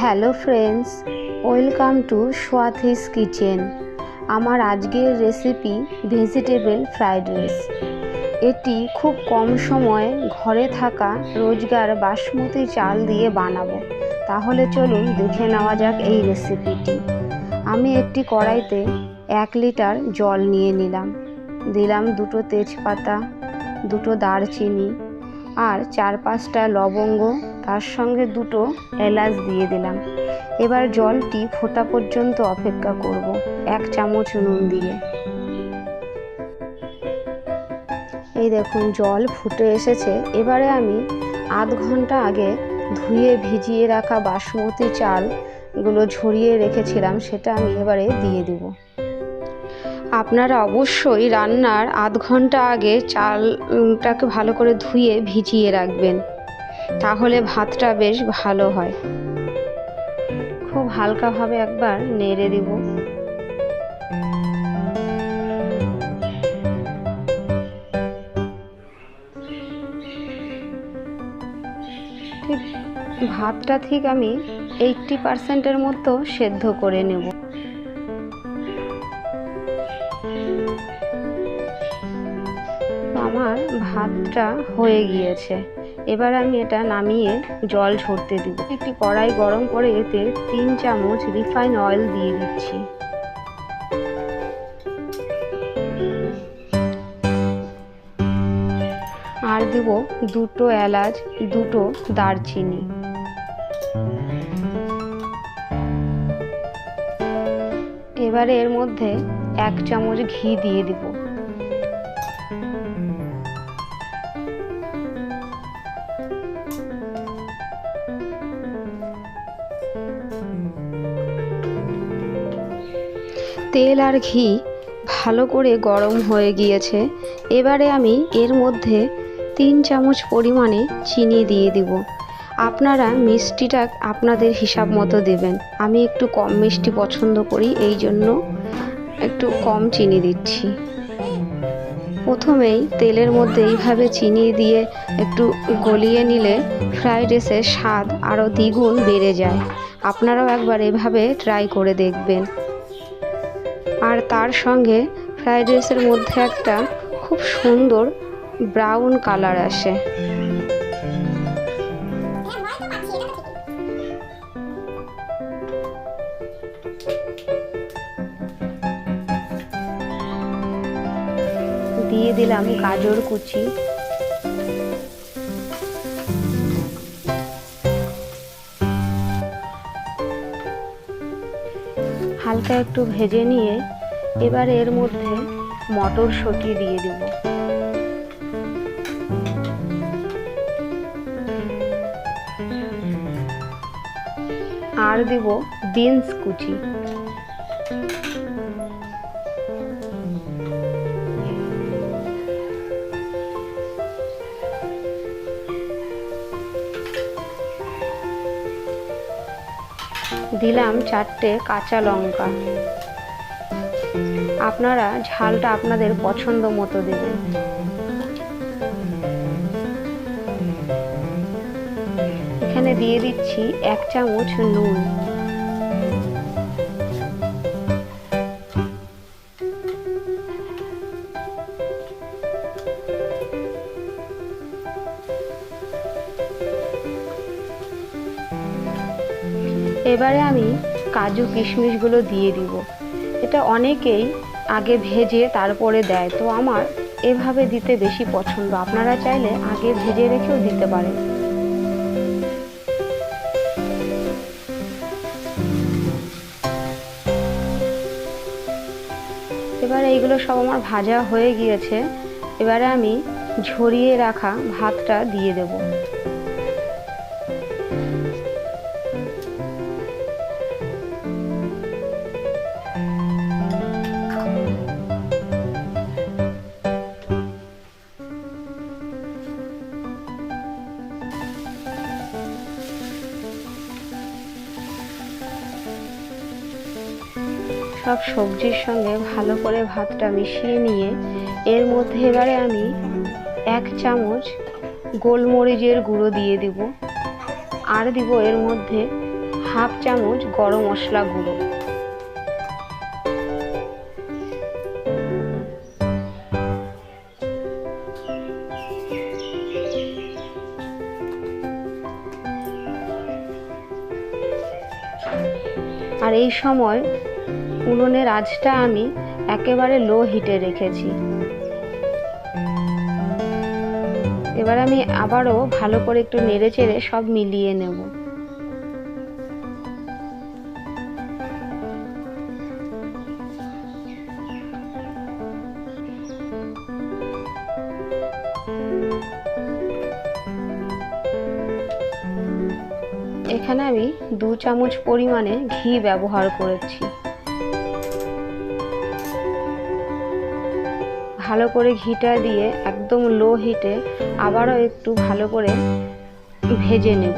Hello friends, welcome to Swathi's kitchen. আমার আজকের recipe vegetable fried rice. এটি খুব কম সময়ে ঘরে থাকা রোজকার বাসমতি চাল দিয়ে বানাবো। তাহলে চলুন দেখে নেওয়া যাক এই রেসিপিটি। আমি একটি কড়াইতে 1 লিটার জল নিয়ে নিলাম। দিলাম 2টো তেজপাতা, 2টো দারচিনি আর 4-5টা লবঙ্গ, তার সঙ্গে 2টো এলাচ দিয়ে দিলাম। এবার জলটি ফোটা পর্যন্ত অপেক্ষা করব 1 চামচ নুন দিয়ে। এই দেখুন জল ফুটে এসেছে। এবারে আমি আধ ঘন্টা আগে ধুয়ে ভিজিয়ে রাখা বাসমতি চালগুলো ঝরিয়ে রেখেছিলাম, সেটা আমি এবারে দিয়ে দেব। আপনারা অবশ্যই রান্নার আধ ঘন্টা আগে চালটাকে ভালো করে ধুয়ে ভিজিয়ে রাখবেন, তাহলে ভাতটা বেশ ভালো হয়। খুব হালকাভাবে একবার নেড়ে দেব। ভাতটা ঠিক আমি 80%-এর মতো সেদ্ধ করে নেব। আমার ভাতটা হয়ে গিয়েছে। এবার আমি এটা নামিয়ে জল ঝরতে দেব। একটি কড়াই গরম করে এতে 3 চামচ রিফাইন অয়েল দিয়ে দিচ্ছি। আর দেব 2টো এলাচ, 2টো দারচিনি। এবারে এর মধ্যে 1 চামচ ঘি দিয়ে দেব। তেল আর ঘি ভালো করে গরম হয়ে গিয়েছে। এবারে আমি এর মধ্যে 3 চামচ পরিমাণে চিনি দিয়ে দিব। আপনারা মিষ্টিটা আপনাদের হিসাব মতো দেবেন। আমি একটু কম মিষ্টি পছন্দ করি, এই জন্য একটু কম চিনি দিচ্ছি। প্রথমেই তেলের মধ্যে এইভাবে চিনি দিয়ে একটু গলিয়ে নিলে ফ্রাইড রাইসের স্বাদ আরও দ্বিগুণ বেড়ে যায়। আপনারাও একবার এভাবে ট্রাই করে দেখবেন। আর তার সঙ্গে ফ্রাইড রাইসের মধ্যে একটা খুব সুন্দর ব্রাউন কালার আসে। দিয়ে দিলাম গাজর কুচি। হালকা একটু ভেজে নিয়ে এবার এর মধ্যে মটরশুঁটি দিয়ে দেব। আর দেব বিনস কুচি। দিলাম 4টে কাঁচা লঙ্কা। আপনারা ঝালটা আপনাদের পছন্দ মতো দেবেন। এখানে দিয়ে দিচ্ছি 1 চামচ নুন। এবারে আমি কাজু কিশমিশগুলো দিয়ে দিব। এটা অনেকেই আগে ভেজে তারপরে দেয়, তো আমার এভাবে দিতে বেশি পছন্দ। আপনারা চাইলে আগে ভেজে রেখেও দিতে পারেন। এবারে এইগুলো সব আমার ভাজা হয়ে গিয়েছে। এবারে আমি ঝরিয়ে রাখা ভাতটা দিয়ে দেব। সব সবজির সঙ্গে ভালো করে ভাতটা মিশিয়ে নিয়ে এর মধ্যে এবারে আমি 1 চামচ গোলমরিচের গুঁড়ো দিয়ে দিব। আর দিব এর মধ্যে হাফ চামচ গরম মশলা গুঁড়ো, আর এই সময় উনুনের আঁচটা আমি একেবারে লো হিটে রেখেছি। এবার আমি আবারও ভালো করে একটু নেড়ে চেড়ে সব মিলিয়ে নেব। এখানে আমি 2 চামচ পরিমাণে ঘি ব্যবহার করেছি। ভালো করে ঘিটা দিয়ে একদম লো হিটে আবারও একটু ভালো করে ভেজে নেব।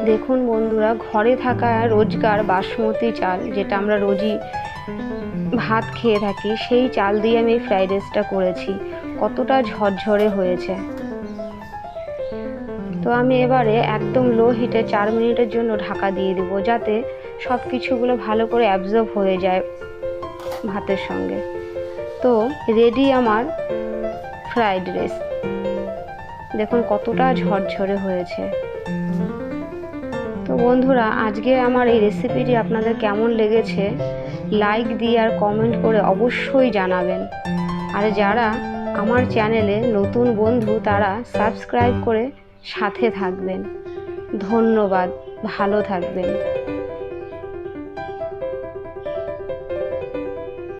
দেখুন বন্ধুরা, ঘরে থাকা রোজকার বাসমতি চাল, যেটা আমরা রোজই ভাত খেয়ে থাকি, সেই চাল দিয়ে আমি এই ফ্রাইড রাইসটা করেছি। কতটা ঝরঝরে হয়েছে। তো আমি এবারে একদম লো হিটে 4 মিনিটের জন্য ঢাকা দিয়ে দেব, যাতে সব কিছুগুলো ভালো করে অ্যাবজর্ব হয়ে যায় ভাতের সঙ্গে। তো রেডি আমার ফ্রাইড রাইস। দেখুন কতটা ঝরঝরে হয়েছে। তো বন্ধুরা, আজকে আমার এই রেসিপিটি আপনাদের কেমন লেগেছে লাইক দিয়ে আর কমেন্ট করে অবশ্যই জানাবেন। আর যারা আমার চ্যানেলে নতুন বন্ধু তারা সাবস্ক্রাইব করে সাথে থাকবেন। ধন্যবাদ, ভালো থাকবেন।